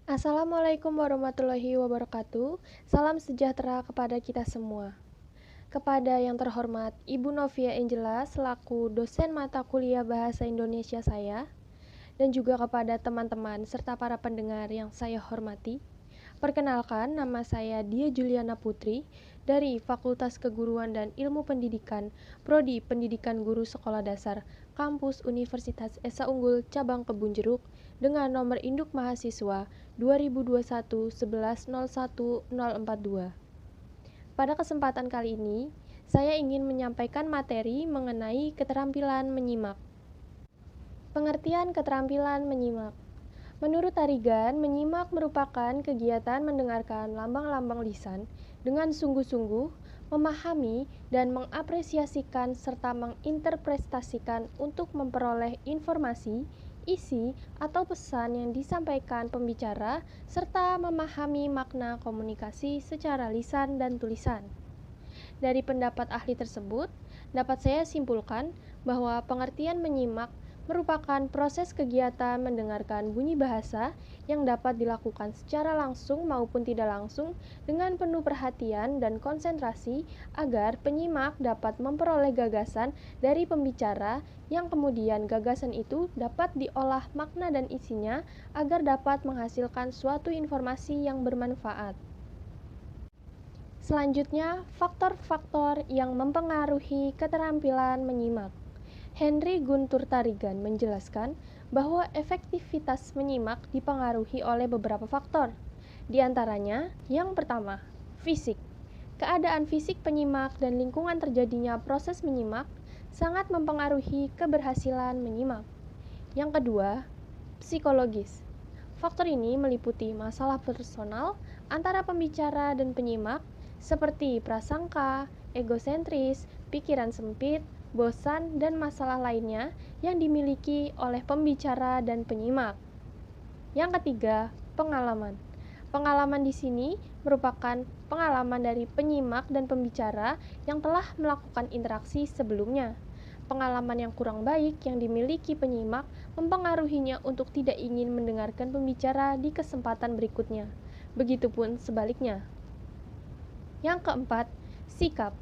Assalamualaikum warahmatullahi wabarakatuh. Salam sejahtera kepada kita semua. Kepada yang terhormat Ibu Novia Angela selaku dosen mata kuliah Bahasa Indonesia saya, dan juga kepada teman-teman serta para pendengar yang saya hormati. Perkenalkan, nama saya Dia Juliana Putri dari Fakultas Keguruan dan Ilmu Pendidikan, Prodi Pendidikan Guru Sekolah Dasar, Kampus Universitas Esa Unggul Cabang Kebun Jeruk dengan nomor induk mahasiswa 2021 11 01 042. Pada kesempatan kali ini, saya ingin menyampaikan materi mengenai keterampilan menyimak. Pengertian keterampilan menyimak. Menurut Tarigan, menyimak merupakan kegiatan mendengarkan lambang-lambang lisan dengan sungguh-sungguh, memahami dan mengapresiasikan serta menginterpretasikan untuk memperoleh informasi, isi, atau pesan yang disampaikan pembicara, serta memahami makna komunikasi secara lisan dan tulisan. Dari pendapat ahli tersebut, dapat saya simpulkan bahwa pengertian menyimak merupakan proses kegiatan mendengarkan bunyi bahasa yang dapat dilakukan secara langsung maupun tidak langsung dengan penuh perhatian dan konsentrasi agar penyimak dapat memperoleh gagasan dari pembicara yang kemudian gagasan itu dapat diolah makna dan isinya agar dapat menghasilkan suatu informasi yang bermanfaat. Selanjutnya, faktor-faktor yang mempengaruhi keterampilan menyimak. Henry Guntur Tarigan menjelaskan bahwa efektivitas menyimak dipengaruhi oleh beberapa faktor. Di antaranya, yang pertama, fisik. Keadaan fisik penyimak dan lingkungan terjadinya proses menyimak sangat mempengaruhi keberhasilan menyimak. Yang kedua, psikologis. Faktor ini meliputi masalah personal antara pembicara dan penyimak seperti prasangka, egosentris, pikiran sempit, bosan, dan masalah lainnya yang dimiliki oleh pembicara dan penyimak. Yang ketiga, pengalaman. Pengalaman di sini merupakan pengalaman dari penyimak dan pembicara yang telah melakukan interaksi sebelumnya. Pengalaman yang kurang baik yang dimiliki penyimak mempengaruhinya untuk tidak ingin mendengarkan pembicara di kesempatan berikutnya. Begitupun sebaliknya. Yang keempat, sikap.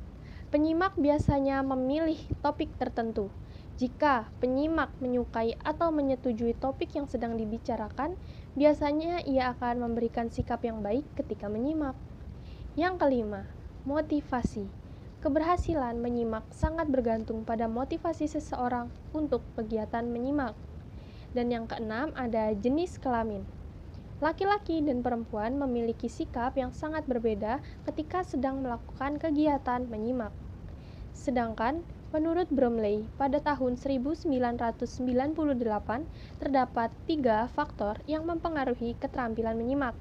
Penyimak biasanya memilih topik tertentu. Jika penyimak menyukai atau menyetujui topik yang sedang dibicarakan, biasanya ia akan memberikan sikap yang baik ketika menyimak. Yang kelima, motivasi. Keberhasilan menyimak sangat bergantung pada motivasi seseorang untuk kegiatan menyimak. Dan yang keenam ada jenis kelamin. Laki-laki dan perempuan memiliki sikap yang sangat berbeda ketika sedang melakukan kegiatan menyimak. Sedangkan, menurut Bromley, pada tahun 1998 terdapat 3 faktor yang mempengaruhi keterampilan menyimak.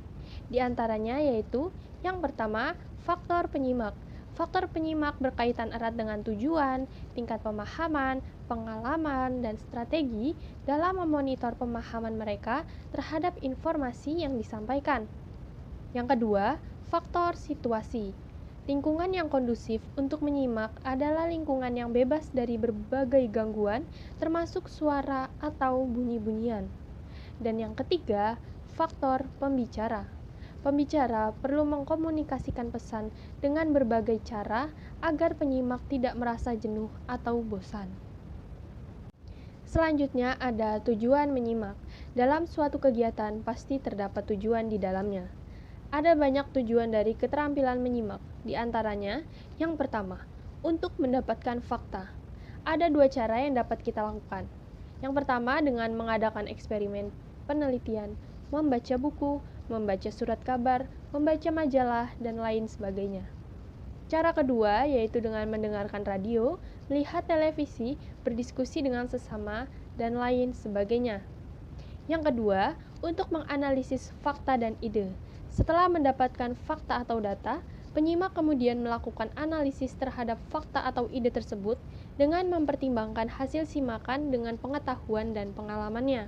Di antaranya yaitu, yang pertama, faktor penyimak. Faktor penyimak berkaitan erat dengan tujuan, tingkat pemahaman, pengalaman, dan strategi dalam memonitor pemahaman mereka terhadap informasi yang disampaikan. Yang kedua, faktor situasi. Lingkungan yang kondusif untuk menyimak adalah lingkungan yang bebas dari berbagai gangguan, termasuk suara atau bunyi-bunyian. Dan yang ketiga, faktor pembicara. Pembicara perlu mengkomunikasikan pesan dengan berbagai cara agar penyimak tidak merasa jenuh atau bosan. Selanjutnya ada tujuan menyimak. Dalam suatu kegiatan pasti terdapat tujuan di dalamnya. Ada banyak tujuan dari keterampilan menyimak, di antaranya yang pertama, untuk mendapatkan fakta. Ada 2 cara yang dapat kita lakukan. Yang pertama dengan mengadakan eksperimen penelitian, membaca buku, membaca surat kabar, membaca majalah, dan lain sebagainya. Cara kedua yaitu dengan mendengarkan radio, melihat televisi, berdiskusi dengan sesama, dan lain sebagainya. Yang kedua, untuk menganalisis fakta dan ide. Setelah mendapatkan fakta atau data, penyimak kemudian melakukan analisis terhadap fakta atau ide tersebut dengan mempertimbangkan hasil simakan dengan pengetahuan dan pengalamannya.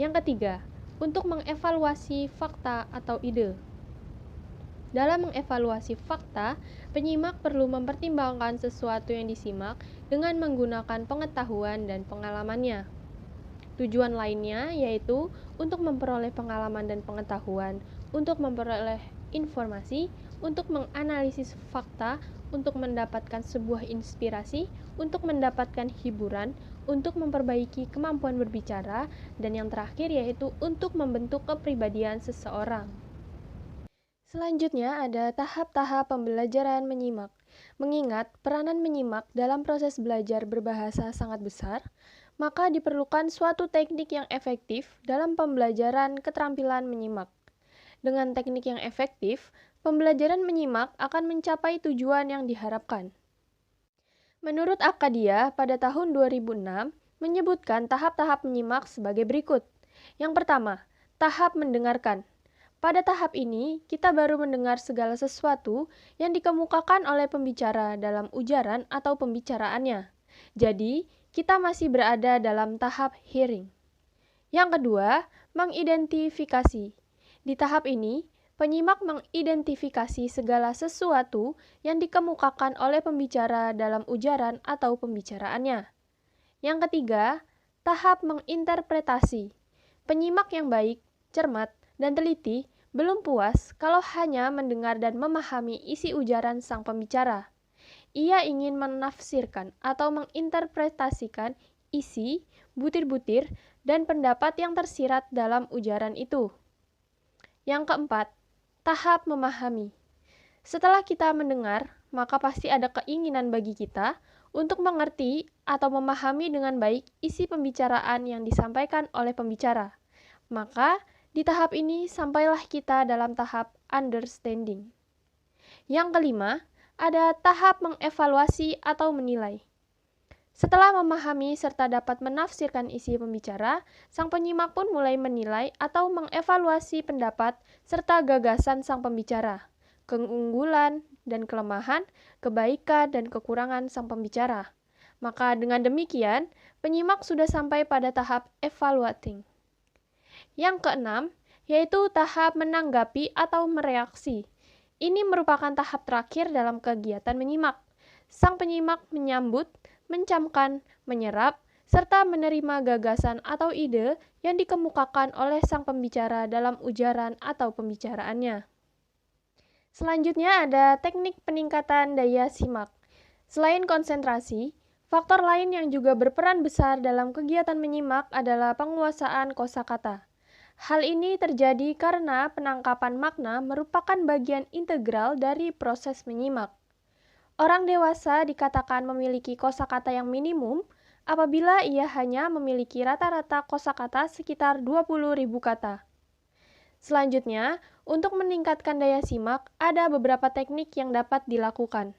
Yang ketiga, untuk mengevaluasi fakta atau ide. Dalam mengevaluasi fakta, penyimak perlu mempertimbangkan sesuatu yang disimak dengan menggunakan pengetahuan dan pengalamannya. Tujuan lainnya yaitu untuk memperoleh pengalaman dan pengetahuan, untuk memperoleh informasi, untuk menganalisis fakta, untuk mendapatkan sebuah inspirasi, untuk mendapatkan hiburan, untuk memperbaiki kemampuan berbicara, dan yang terakhir yaitu untuk membentuk kepribadian seseorang. Selanjutnya ada tahap-tahap pembelajaran menyimak. Mengingat peranan menyimak dalam proses belajar berbahasa sangat besar, maka diperlukan suatu teknik yang efektif dalam pembelajaran keterampilan menyimak. Dengan teknik yang efektif, pembelajaran menyimak akan mencapai tujuan yang diharapkan. Menurut Akadia, pada tahun 2006, menyebutkan tahap-tahap menyimak sebagai berikut. Yang pertama, tahap mendengarkan. Pada tahap ini, kita baru mendengar segala sesuatu yang dikemukakan oleh pembicara dalam ujaran atau pembicaraannya. Jadi, kita masih berada dalam tahap hearing. Yang kedua, mengidentifikasi. Di tahap ini, penyimak mengidentifikasi segala sesuatu yang dikemukakan oleh pembicara dalam ujaran atau pembicaraannya. Yang ketiga, tahap menginterpretasi. Penyimak yang baik, cermat, dan teliti belum puas kalau hanya mendengar dan memahami isi ujaran sang pembicara. Ia ingin menafsirkan atau menginterpretasikan isi, butir-butir, dan pendapat yang tersirat dalam ujaran itu. Yang keempat, tahap memahami. Setelah kita mendengar, maka pasti ada keinginan bagi kita untuk mengerti atau memahami dengan baik isi pembicaraan yang disampaikan oleh pembicara. Maka, di tahap ini sampailah kita dalam tahap understanding. Yang kelima, ada tahap mengevaluasi atau menilai. Setelah memahami serta dapat menafsirkan isi pembicara, sang penyimak pun mulai menilai atau mengevaluasi pendapat serta gagasan sang pembicara, keunggulan dan kelemahan, kebaikan dan kekurangan sang pembicara. Maka dengan demikian, penyimak sudah sampai pada tahap evaluating. Yang keenam, yaitu tahap menanggapi atau mereaksi. Ini merupakan tahap terakhir dalam kegiatan menyimak. Sang penyimak menyambut, mencamkan, menyerap, serta menerima gagasan atau ide yang dikemukakan oleh sang pembicara dalam ujaran atau pembicaraannya. Selanjutnya ada teknik peningkatan daya simak. Selain konsentrasi, faktor lain yang juga berperan besar dalam kegiatan menyimak adalah penguasaan kosakata. Hal ini terjadi karena penangkapan makna merupakan bagian integral dari proses menyimak. Orang dewasa dikatakan memiliki kosakata yang minimum apabila ia hanya memiliki rata-rata kosakata sekitar 20.000 kata. Selanjutnya, untuk meningkatkan daya simak, ada beberapa teknik yang dapat dilakukan.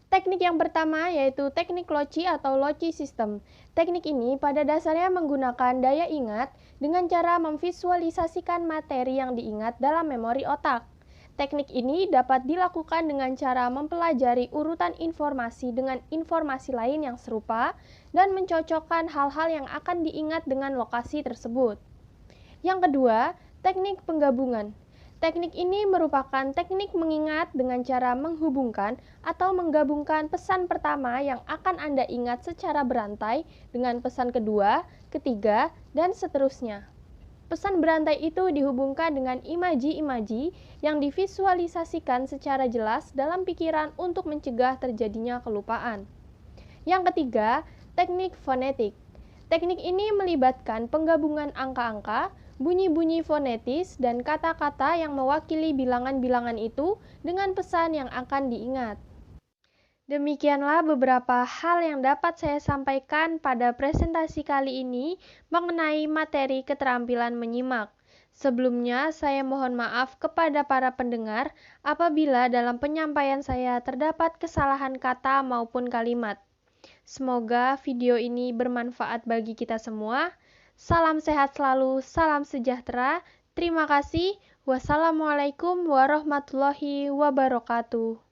Teknik yang pertama yaitu teknik Loci atau Loci System. Teknik ini pada dasarnya menggunakan daya ingat dengan cara memvisualisasikan materi yang diingat dalam memori otak. Teknik ini dapat dilakukan dengan cara mempelajari urutan informasi dengan informasi lain yang serupa dan mencocokkan hal-hal yang akan diingat dengan lokasi tersebut. Yang kedua, teknik penggabungan. Teknik ini merupakan teknik mengingat dengan cara menghubungkan atau menggabungkan pesan pertama yang akan Anda ingat secara berantai dengan pesan kedua, ketiga, dan seterusnya. Pesan berantai itu dihubungkan dengan imaji-imaji yang divisualisasikan secara jelas dalam pikiran untuk mencegah terjadinya kelupaan. Yang ketiga, teknik fonetik. Teknik ini melibatkan penggabungan angka-angka, bunyi-bunyi fonetis, dan kata-kata yang mewakili bilangan-bilangan itu dengan pesan yang akan diingat. Demikianlah beberapa hal yang dapat saya sampaikan pada presentasi kali ini mengenai materi keterampilan menyimak. Sebelumnya, saya mohon maaf kepada para pendengar apabila dalam penyampaian saya terdapat kesalahan kata maupun kalimat. Semoga video ini bermanfaat bagi kita semua. Salam sehat selalu, salam sejahtera. Terima kasih. Wassalamualaikum warahmatullahi wabarakatuh.